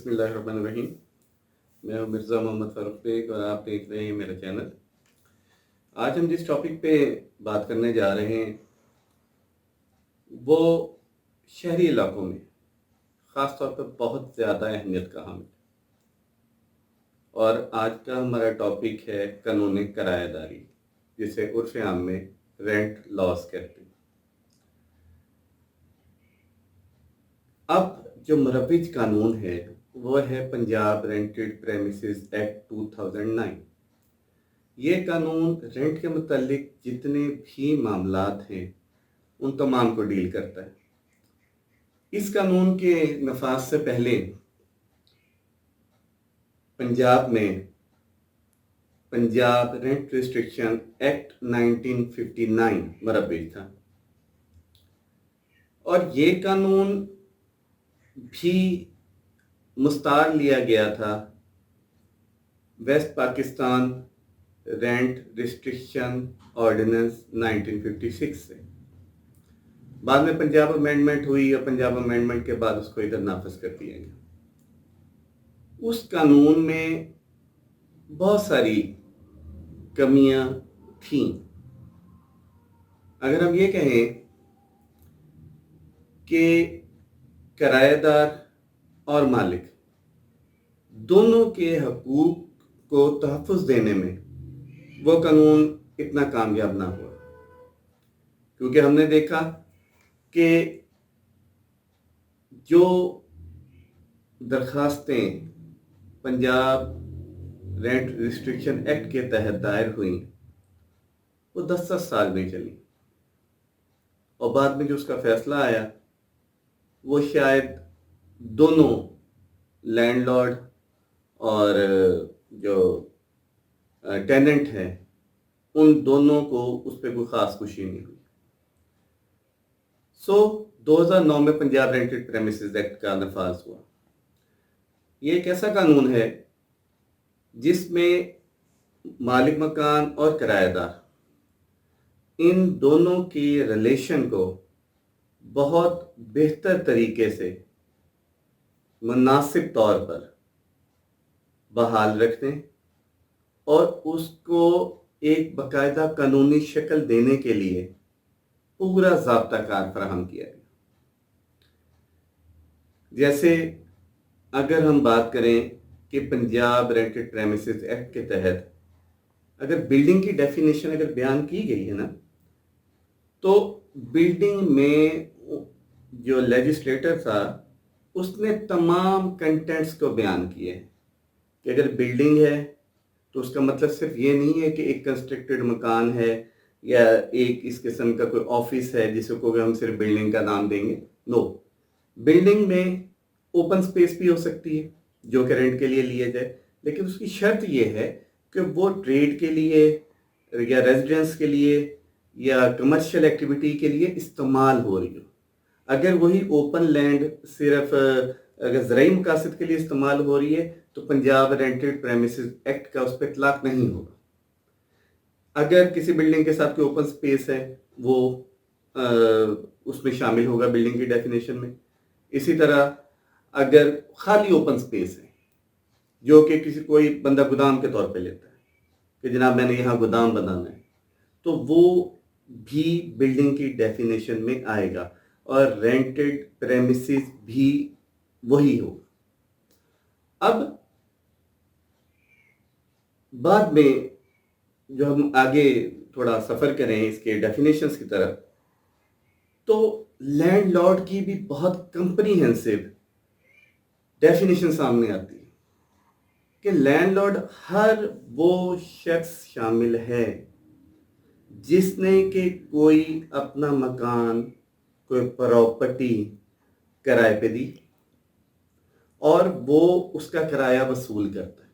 بسم اللہ الرحمن الرحیم. میں ہوں مرزا محمد فاروق بیگ اور آپ دیکھ رہے ہیں میرا چینل. آج ہم جس ٹاپک پہ بات کرنے جا رہے ہیں وہ شہری علاقوں میں خاص طور پر بہت زیادہ اہمیت کا حامل. اور آج کا ہمارا ٹاپک ہے قانون کرایہ داری، جسے عرف عام میں رینٹ لاز کہتے ہیں. اب جو مروج قانون ہے وہ ہے پنجاب رینٹڈ پریمیسز ایکٹ 2009. یہ قانون رینٹ کے متعلق جتنے بھی معاملات ہیں ان تمام کو ڈیل کرتا ہے. اس قانون کے نفاذ سے پہلے پنجاب میں پنجاب رینٹ ریسٹرکشن ایکٹ 1959 مروج تھا، اور یہ قانون بھی مستعار لیا گیا تھا West Pakistan rent restriction ordinance 1956 سے. بعد میں پنجاب امینڈمنٹ ہوئی اور پنجاب امینڈمنٹ کے بعد اس کو ادھر نافذ کر دیا گیا. اس قانون میں بہت ساری کمیاں تھیں. اگر ہم یہ کہیں کہ کرایہ دار اور مالک دونوں کے حقوق کو تحفظ دینے میں وہ قانون اتنا کامیاب نہ ہوا، کیونکہ ہم نے دیکھا کہ جو درخواستیں پنجاب رینٹ ریسٹرکشن ایکٹ کے تحت دائر ہوئیں وہ 10 سال میں چلی، اور بعد میں جو اس کا فیصلہ آیا وہ شاید دونوں لینڈ لارڈ اور جو ٹیننٹ ہے ان دونوں کو اس پہ کوئی خاص خوشی نہیں ہوئی. 2009 میں پنجاب رینٹڈ پریمیسز ایکٹ کا نفاذ ہوا. یہ ایک ایسا قانون ہے جس میں مالک مکان اور کرایہ دار ان دونوں کی ریلیشن کو بہت بہتر طریقے سے مناسب طور پر بحال رکھتے ہیں اور اس کو ایک باقاعدہ قانونی شکل دینے کے لیے پورا ضابطہ کار فراہم کیا گیا. جیسے اگر ہم بات کریں کہ پنجاب رینٹڈ پریمیسز ایکٹ کے تحت اگر بلڈنگ کی ڈیفینیشن اگر بیان کی گئی ہے نا، تو بلڈنگ میں جو لیجسلیٹر تھا اس نے تمام کنٹینٹس کو بیان کیے کہ اگر بلڈنگ ہے تو اس کا مطلب صرف یہ نہیں ہے کہ ایک کنسٹرکٹڈ مکان ہے یا ایک اس قسم کا کوئی آفس ہے جس کو ہم صرف بلڈنگ کا نام دیں گے. نو، بلڈنگ میں اوپن سپیس بھی ہو سکتی ہے جو کہ رینٹ کے لیے لیا جائے، لیکن اس کی شرط یہ ہے کہ وہ ٹریڈ کے لیے یا ریزیڈنس کے لیے یا کمرشل ایکٹیویٹی کے لیے استعمال ہو رہی ہو. اگر وہی اوپن لینڈ صرف اگر زرعی مقاصد کے لیے استعمال ہو رہی ہے تو پنجاب رینٹڈ پریمیسز ایکٹ کا اس پہ اطلاق نہیں ہوگا. اگر کسی بلڈنگ کے ساتھ کوئی اوپن سپیس ہے وہ اس میں شامل ہوگا بلڈنگ کی ڈیفینیشن میں. اسی طرح اگر خالی اوپن سپیس ہے جو کہ کوئی بندہ گودام کے طور پہ لیتا ہے کہ جناب میں نے یہاں گودام بنانا ہے، تو وہ بھی بلڈنگ کی ڈیفینیشن میں آئے گا اور رینٹڈ پریمیسز بھی وہی ہوگا. اب بعد میں جو ہم آگے تھوڑا سفر کریں اس کے ڈیفینیشنز کی طرف، تو لینڈ لارڈ کی بھی بہت کمپریہنسو ڈیفینیشن سامنے آتی ہے کہ لینڈ لارڈ ہر وہ شخص شامل ہے جس نے کہ کوئی اپنا مکان، کوئی پراپرٹی کرائے پہ دی اور وہ اس کا کرایہ وصول کرتا ہے،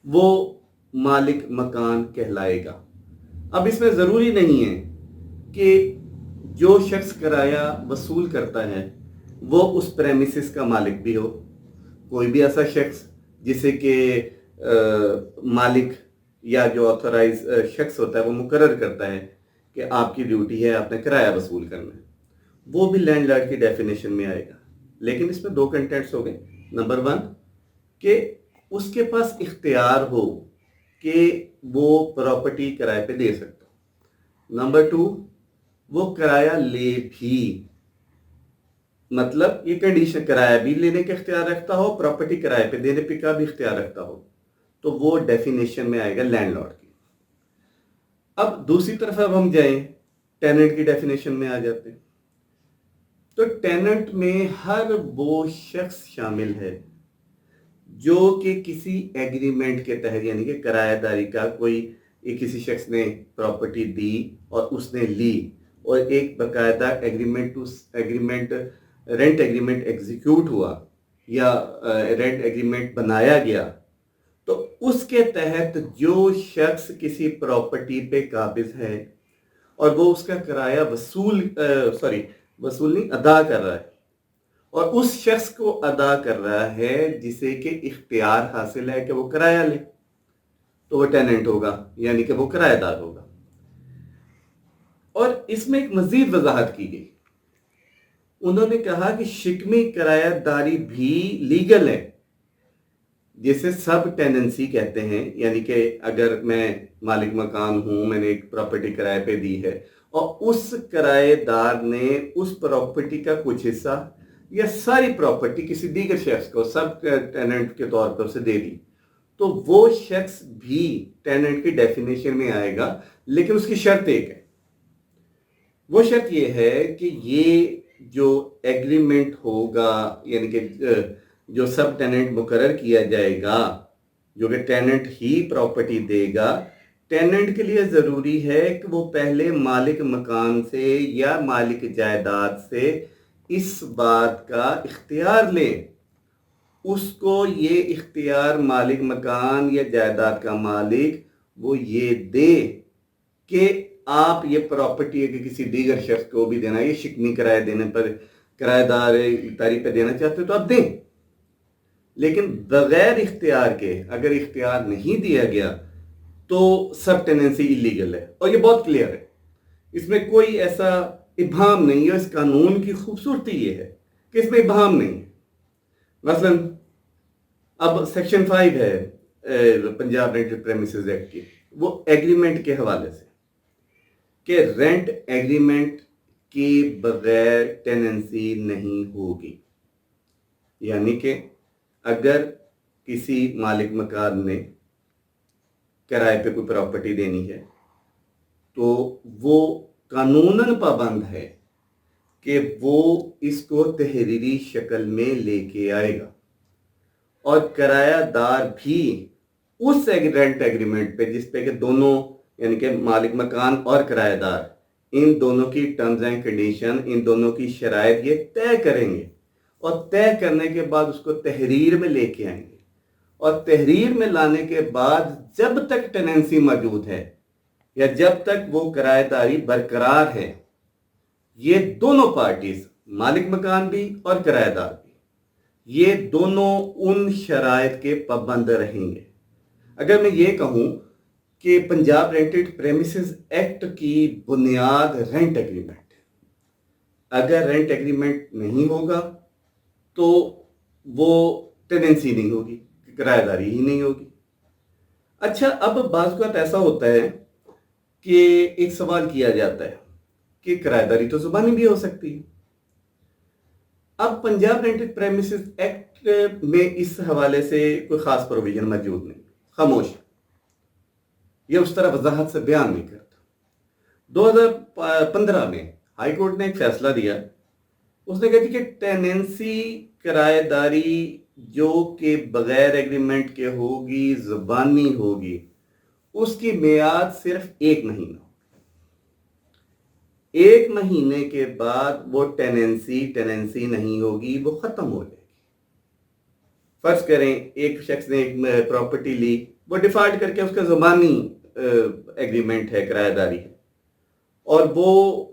وہ مالک مکان کہلائے گا. اب اس میں ضروری نہیں ہے کہ جو شخص کرایہ وصول کرتا ہے وہ اس پریمیسز کا مالک بھی ہو. کوئی بھی ایسا شخص جسے کہ مالک یا جو آتھورائز شخص ہوتا ہے وہ مقرر کرتا ہے کہ آپ کی ڈیوٹی ہے آپ نے کرایہ وصول کرنا ہے، وہ بھی لینڈ لارڈ کی ڈیفینیشن میں آئے گا. لیکن اس میں دو کنٹینٹس ہو گئے. نمبر 1 کہ اس کے پاس اختیار ہو کہ وہ پراپرٹی کرائے پہ دے سکتا ہو. نمبر 2 وہ کرایہ لے بھی، مطلب یہ کنڈیشن کرایہ بھی لینے کا اختیار رکھتا ہو، پراپرٹی کرائے پہ دینے پہ کا بھی اختیار رکھتا ہو، تو وہ ڈیفینیشن میں آئے گا لینڈ لارڈ کی. اب دوسری طرف اب ہم جائیں ٹیننٹ کی ڈیفینیشن میں آ جاتے ہیں. تو ٹیننٹ میں ہر وہ شخص شامل ہے جو کہ کسی ایگریمنٹ کے تحت، یعنی کہ کرایہ داری کا کوئی کسی شخص نے پراپرٹی دی اور اس نے لی اور ایک باقاعدہ ایگریمنٹ رینٹ ایگریمنٹ ایگزیکیوٹ ہوا یا رینٹ ایگریمنٹ بنایا گیا، تو اس کے تحت جو شخص کسی پراپرٹی پہ قابض ہے اور وہ اس کا کرایہ وصول نہیں ادا کر رہا ہے، اور اس شخص کو ادا کر رہا ہے جسے کہ اختیار حاصل ہے کہ وہ کرایہ لے، تو وہ ٹیننٹ ہوگا، یعنی کہ وہ کرایہ دار ہوگا. اور اس میں ایک مزید وضاحت کی گئی. انہوں نے کہا کہ شکمی کرایہ داری بھی لیگل ہے، جسے سب ٹیننسی کہتے ہیں. یعنی کہ اگر میں مالک مکان ہوں، میں نے ایک پراپرٹی کرائے پہ دی ہے اور اس کرایہ دار نے اس پراپرٹی کا کچھ حصہ یا ساری پراپرٹی کسی دیگر شخص کو سب ٹیننٹ کے طور پر اسے دے دی، تو وہ شخص بھی ٹیننٹ کی ڈیفینیشن میں آئے گا. لیکن اس کی شرط ایک ہے، وہ شرط یہ ہے کہ یہ جو ایگریمنٹ ہوگا، یعنی کہ جو سب ٹیننٹ مقرر کیا جائے گا، جو کہ ٹیننٹ ہی پراپرٹی دے گا، ٹیننٹ کے لیے ضروری ہے کہ وہ پہلے مالک مکان سے یا مالک جائیداد سے اس بات کا اختیار لے. اس کو یہ اختیار مالک مکان یا جائیداد کا مالک وہ یہ دے کہ آپ یہ پراپرٹی اگر کسی دیگر شخص کو بھی دینا، یہ شکمی کرایہ دینے پر کرایہ داری پہ دینا چاہتے ہو تو آپ دیں. لیکن بغیر اختیار کے اگر اختیار نہیں دیا گیا تو سب ٹیننسی ایلیگل ہے. اور یہ بہت کلیئر ہے، اس میں کوئی ایسا ابہام نہیں ہے. اس قانون کی خوبصورتی یہ ہے کہ اس میں ابہام نہیں ہے. مثلا اب سیکشن 5 ہے پنجاب رینٹڈ پریمیسز ایکٹ کی، وہ ایگریمنٹ کے حوالے سے کہ رینٹ ایگریمنٹ کے بغیر ٹیننسی نہیں ہوگی. یعنی کہ اگر کسی مالک مکان نے کرائے پہ کوئی پراپرٹی دینی ہے تو وہ قانوناً پابند ہے کہ وہ اس کو تحریری شکل میں لے کے آئے گا، اور کرایہ دار بھی اس رینٹ ایگریمنٹ پہ جس پہ کہ دونوں، یعنی کہ مالک مکان اور کرایہ دار، ان دونوں کی ٹرمز اینڈ کنڈیشن، ان دونوں کی شرائط یہ طے کریں گے، اور طے کرنے کے بعد اس کو تحریر میں لے کے آئیں گے. اور تحریر میں لانے کے بعد جب تک ٹیننسی موجود ہے یا جب تک وہ کرایہ داری برقرار ہے، یہ دونوں پارٹیز، مالک مکان بھی اور کرایہ دار بھی، یہ دونوں ان شرائط کے پابند رہیں گے. اگر میں یہ کہوں کہ پنجاب رینٹڈ پریمیسز ایکٹ کی بنیاد رینٹ ایگریمنٹ ہے، اگر رینٹ ایگریمنٹ نہیں ہوگا تو وہ ٹیننسی نہیں ہوگی، کرایہ داری ہی نہیں ہوگی. اچھا، اب بعض اوقات ایسا ہوتا ہے کہ ایک سوال کیا جاتا ہے کہ کرایہ داری تو زبانی بھی ہو سکتی ہے. اب پنجاب رینٹڈ پریمیسز ایکٹ میں اس حوالے سے کوئی خاص پروویژن موجود نہیں، خاموش، یہ اس طرح وضاحت سے بیان نہیں کرتا. 2015 میں ہائی کورٹ نے ایک فیصلہ دیا. اس نے کہا کہ ٹیننسی کرایہ داری جو کہ بغیر ایگریمنٹ کے ہوگی، زبانی ہوگی، اس کی میعاد صرف 1 مہینہ. 1 مہینے کے بعد وہ ٹیننسی نہیں ہوگی، وہ ختم ہو جائے گی. فرض کریں ایک شخص نے ایک پراپرٹی لی، وہ ڈیفالٹ کر کے اس کا زبانی ایگریمنٹ ہے، کرایہ داری ہے، اور وہ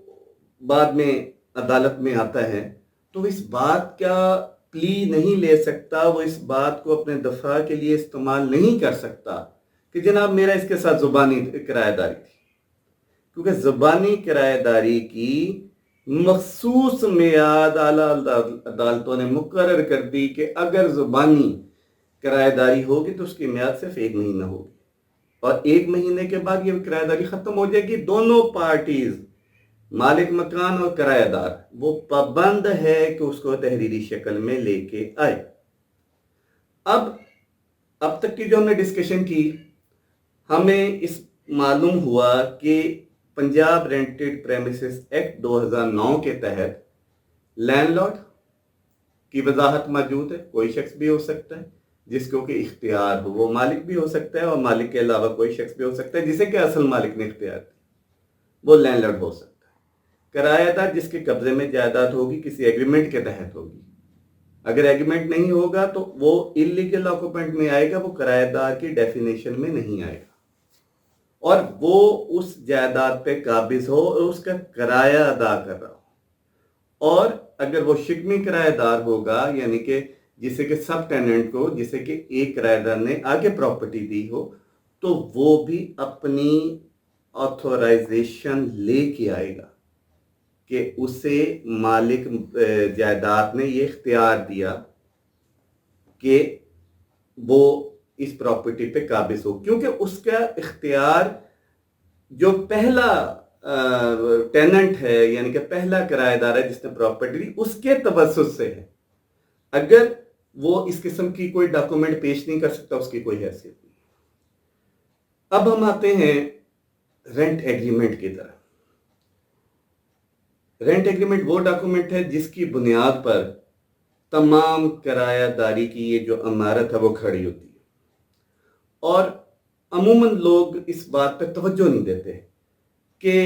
بعد میں عدالت میں آتا ہے، تو اس بات کا پلی نہیں لے سکتا، وہ اس بات کو اپنے دفاع کے لیے استعمال نہیں کر سکتا کہ جناب میرا اس کے ساتھ زبانی کرایہ داری تھی. کیونکہ زبانی کرایہ داری کی مخصوص میعاد اعلیٰ عدالتوں نے مقرر کر دی کہ اگر زبانی کرایہ داری ہوگی تو اس کی میعاد صرف 1 مہینہ ہوگی، اور 1 مہینے کے بعد یہ کرایہ داری ختم ہو جائے گی۔ دونوں پارٹیز، مالک مکان اور کرایہ دار، وہ پابند ہے کہ اس کو تحریری شکل میں لے کے آئے۔ اب تک کی جو ہم نے ڈسکشن کی، ہمیں اس معلوم ہوا کہ پنجاب رینٹڈ پریمیسز ایکٹ 2009 کے تحت لینڈ لارڈ کی وضاحت موجود ہے۔ کوئی شخص بھی ہو سکتا ہے جس کو کہ اختیار ہو، وہ مالک بھی ہو سکتا ہے، اور مالک کے علاوہ کوئی شخص بھی ہو سکتا ہے جسے کہ اصل مالک نے اختیار دیا، وہ لینڈ لارڈ ہو سکتا ہے۔ کرایہ دار جس کے قبضے میں جائیداد ہوگی کسی ایگریمنٹ کے تحت ہوگی، اگر ایگریمنٹ نہیں ہوگا تو وہ انلیگل آکوپینٹ میں آئے گا، وہ کرایہ دار کی ڈیفینیشن میں نہیں آئے گا، اور وہ اس جائیداد پہ قابض ہو اور اس کا کرایہ ادا کر رہا ہو۔ اور اگر وہ شکمی کرایہ دار ہوگا، یعنی کہ جسے کہ سب ٹیننٹ کو، جسے کہ ایک کرایہ دار نے آگے پراپرٹی دی ہو، تو وہ بھی اپنی آتھورائزیشن لے کے آئے گا کہ اسے مالک جائیداد نے یہ اختیار دیا کہ وہ اس پراپرٹی پہ قابض ہو، کیونکہ اس کا اختیار جو پہلا ٹیننٹ ہے، یعنی کہ پہلا کرایہ دار ہے جس نے پراپرٹی دی، اس کے توسط سے ہے۔ اگر وہ اس قسم کی کوئی ڈاکومنٹ پیش نہیں کر سکتا، اس کی کوئی حیثیت نہیں۔ اب ہم آتے ہیں رینٹ ایگریمنٹ کی طرف۔ رینٹ ایگریمنٹ وہ ڈاکومنٹ ہے جس کی بنیاد پر تمام کرایہ داری کی یہ جو عمارت ہے وہ کھڑی ہوتی ہے، اور عموماً لوگ اس بات پہ توجہ نہیں دیتے کہ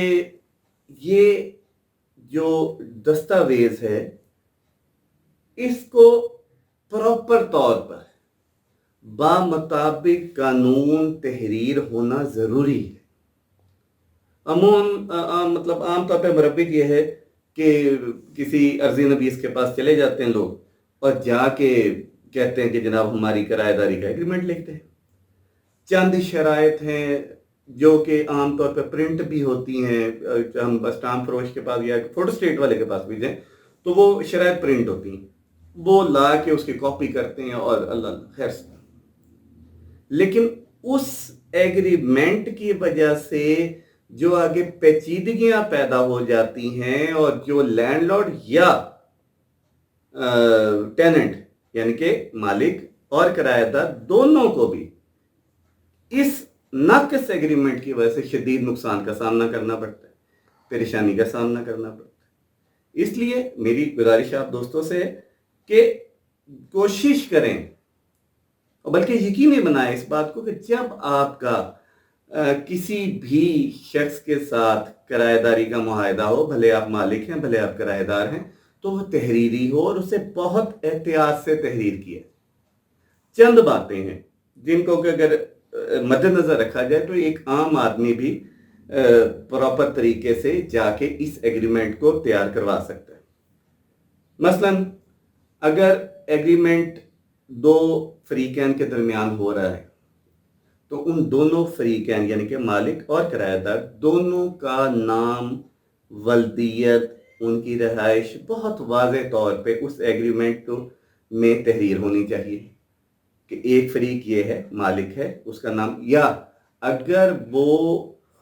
یہ جو دستاویز ہے اس کو پراپر طور پر بامطابق قانون تحریر ہونا ضروری ہے۔ عام طور پہ مربک یہ ہے کہ کسی عرضی نویس کے پاس چلے جاتے ہیں لوگ، اور جا کے کہتے ہیں کہ جناب ہماری کرایہ داری کا ایگریمنٹ لکھتے ہیں۔ چند شرائط ہیں جو کہ عام طور پہ پرنٹ بھی ہوتی ہیں، ہم اسٹامپ فروش کے پاس یا فوٹو اسٹیٹ والے کے پاس بھی جائیں تو وہ شرائط پرنٹ ہوتی ہیں، وہ لا کے اس کی کاپی کرتے ہیں اور اللہ خیر سے۔ لیکن اس ایگریمنٹ کی وجہ سے جو آگے پیچیدگیاں پیدا ہو جاتی ہیں، اور جو لینڈ لارڈ یا ٹیننٹ یعنی کہ مالک اور کرایہ دار دونوں کو بھی اس ناقص ایگریمنٹ کی وجہ سے شدید نقصان کا سامنا کرنا پڑتا ہے، پریشانی کا سامنا کرنا پڑتا ہے۔ اس لیے میری گزارش آپ دوستوں سے ہے کہ کوشش کریں، بلکہ یقینی بنائیں اس بات کو کہ جب آپ کا کسی بھی شخص کے ساتھ کرایہ داری کا معاہدہ ہو، بھلے آپ مالک ہیں بھلے آپ کرایہ دار ہیں، تو وہ تحریری ہو اور اسے بہت احتیاط سے تحریر کیے۔ چند باتیں ہیں جن کو کہ اگر مد نظر رکھا جائے تو ایک عام آدمی بھی پراپر طریقے سے جا کے اس ایگریمنٹ کو تیار کروا سکتا ہے۔ مثلا اگر ایگریمنٹ 2 فریقین کے درمیان ہو رہا ہے تو ان دونوں فریقین یعنی کہ مالک اور کرایہ دار دونوں کا نام، ولدیت، ان کی رہائش بہت واضح طور پہ اس ایگریمنٹ میں تحریر ہونی چاہیے کہ ایک فریق یہ ہے، مالک ہے، اس کا نام، یا اگر وہ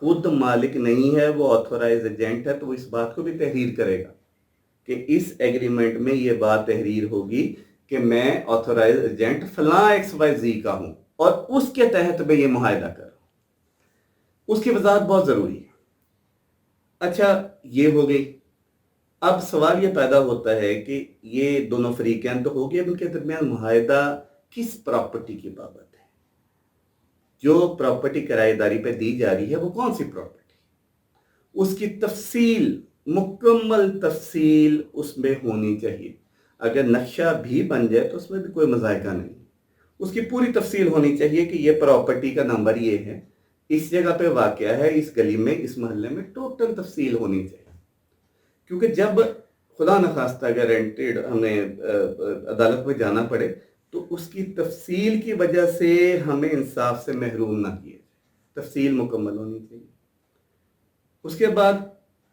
خود مالک نہیں ہے، وہ آتھورائز ایجنٹ ہے، تو وہ اس بات کو بھی تحریر کرے گا کہ اس ایگریمنٹ میں یہ بات تحریر ہوگی کہ میں آتھورائز ایجنٹ فلاں XYZ کا ہوں اور اس کے تحت میں یہ معاہدہ کر رہا ہوں۔ اس کی وضاحت بہت ضروری ہے۔ اچھا، یہ ہو گئی۔ اب سوال یہ پیدا ہوتا ہے کہ یہ دونوں فریقین تو ہو گئے، ان کے درمیان معاہدہ کس پراپرٹی کی بابت ہے؟ جو پراپرٹی کرایہ داری پہ دی جا رہی ہے وہ کون سی پراپرٹی؟ اس کی تفصیل، مکمل تفصیل اس میں ہونی چاہیے۔ اگر نقشہ بھی بن جائے تو اس میں بھی کوئی مذائقہ نہیں، اس کی پوری تفصیل ہونی چاہیے کہ یہ پراپرٹی کا نمبر یہ ہے، اس جگہ پہ واقع ہے، اس گلی میں، اس محلے میں، ٹوٹل تفصیل ہونی چاہیے۔ کیونکہ جب خدا نخواستہ اگر رینٹڈ ہمیں عدالت میں جانا پڑے تو اس کی تفصیل کی وجہ سے ہمیں انصاف سے محروم نہ کیے جائے، تفصیل مکمل ہونی چاہیے۔ اس کے بعد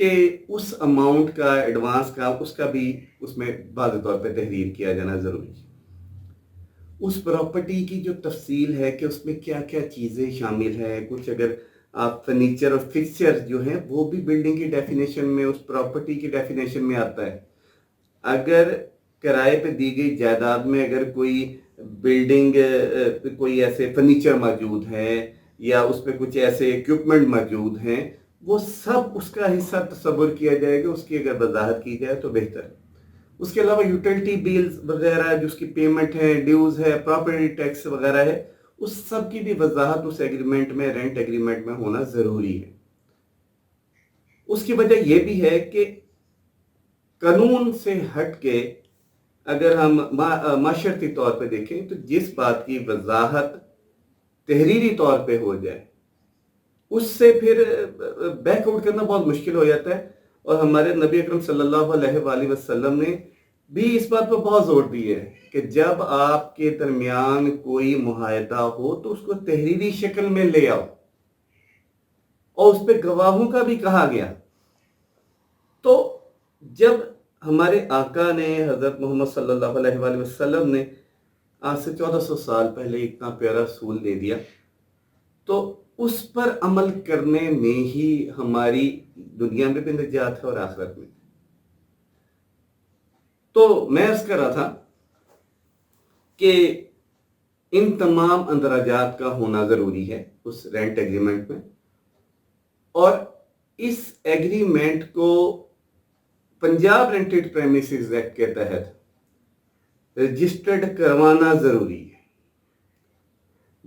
کہ اس اماؤنٹ کا ایڈوانس کا اس کا بھی اس میں واضح طور پہ تحریر کیا جانا ضروری ہے۔ اس پراپرٹی کی جو تفصیل ہے کہ اس میں کیا کیا چیزیں شامل ہے، کچھ اگر آپ فرنیچر اور فکسچر جو ہیں وہ بھی بلڈنگ کی ڈیفینیشن میں، اس پراپرٹی کی ڈیفینیشن میں آتا ہے۔ اگر کرائے پہ دی گئی جائیداد میں اگر کوئی بلڈنگ کوئی ایسے فرنیچر موجود ہے یا اس پہ کچھ ایسے ایکوپمنٹ موجود ہیں، وہ سب اس کا حصہ تصور کیا جائے گا، اس کی اگر وضاحت کی جائے تو بہتر ہے۔ اس کے علاوہ یوٹیلٹی بلز وغیرہ جو اس کی پیمنٹ ہے، ڈیوز ہے، پراپرٹی ٹیکس وغیرہ ہے، اس سب کی بھی وضاحت اس ایگریمنٹ میں، رینٹ ایگریمنٹ میں ہونا ضروری ہے۔ اس کی وجہ یہ بھی ہے کہ قانون سے ہٹ کے اگر ہم معاشرتی طور پہ دیکھیں تو جس بات کی وضاحت تحریری طور پہ ہو جائے اس سے پھر بیک آؤٹ کرنا بہت مشکل ہو جاتا ہے۔ اور ہمارے نبی اکرم صلی اللہ علیہ وآلہ وسلم نے بھی اس بات پر بہت زور دی ہے کہ جب آپ کے درمیان کوئی معاہدہ ہو تو اس کو تحریری شکل میں لے آؤ، اور اس پہ گواہوں کا بھی کہا گیا۔ تو جب ہمارے آقا نے، حضرت محمد صلی اللہ علیہ وآلہ وسلم نے آج سے 1400 سال پہلے اتنا پیارا اصول دے دیا، تو اس پر عمل کرنے میں ہی ہماری دنیا میں بھی نجات ہے اور آخرت میں۔ تو میں عرض کر رہا تھا کہ ان تمام اندراجات کا ہونا ضروری ہے اس رینٹ ایگریمنٹ میں، اور اس ایگریمنٹ کو پنجاب رینٹڈ پریمیسز ایکٹ کے تحت رجسٹرڈ کروانا ضروری ہے۔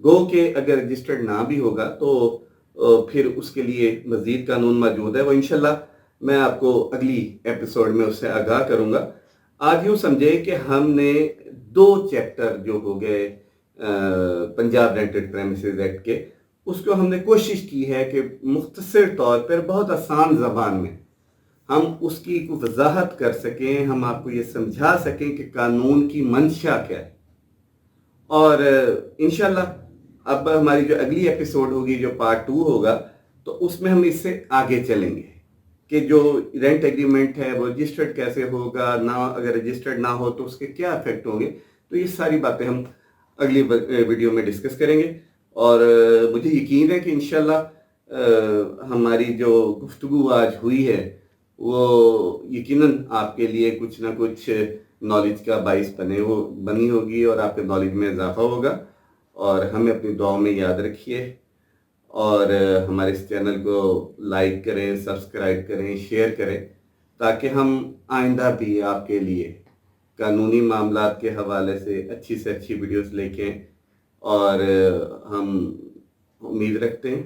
گو کہ اگر رجسٹرڈ نہ بھی ہوگا تو پھر اس کے لیے مزید قانون موجود ہے، وہ انشاءاللہ میں آپ کو اگلی ایپیسوڈ میں اس سے آگاہ کروں گا۔ آج یوں سمجھے کہ ہم نے 2 چیپٹر جو ہو گئے پنجاب رینٹڈ پریمیسز ایکٹ کے، اس کو ہم نے کوشش کی ہے کہ مختصر طور پر بہت آسان زبان میں ہم اس کی وضاحت کر سکیں، ہم آپ کو یہ سمجھا سکیں کہ قانون کی منشا کیا ہے۔ اور انشاءاللہ اب ہماری جو اگلی ایپیسوڈ ہوگی، جو پارٹ 2 ہوگا، تو اس میں ہم اس سے آگے چلیں گے کہ جو رینٹ ایگریمنٹ ہے وہ رجسٹرڈ کیسے ہوگا، نہ اگر رجسٹرڈ نہ ہو تو اس کے کیا افیکٹ ہوں گے۔ تو یہ ساری باتیں ہم اگلی ویڈیو میں ڈسکس کریں گے، اور مجھے یقین ہے کہ انشاءاللہ ہماری جو گفتگو آج ہوئی ہے وہ یقیناً آپ کے لیے کچھ نہ کچھ نالج کا باعث بنی ہوگی، اور آپ کے نالج میں اضافہ ہوگا۔ اور ہمیں اپنی دعاؤں میں یاد رکھیے، اور ہمارے اس چینل کو لائک کریں، سبسکرائب کریں، شیئر کریں، تاکہ ہم آئندہ بھی آپ کے لیے قانونی معاملات کے حوالے سے اچھی ویڈیوز لے کے، اور ہم امید رکھتے ہیں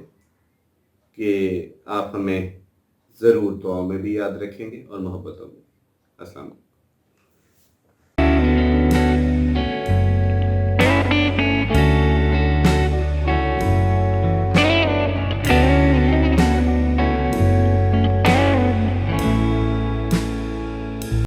کہ آپ ہمیں ضرور دعاؤں میں بھی یاد رکھیں گے اور محبتوں میں۔ السلام علیکم۔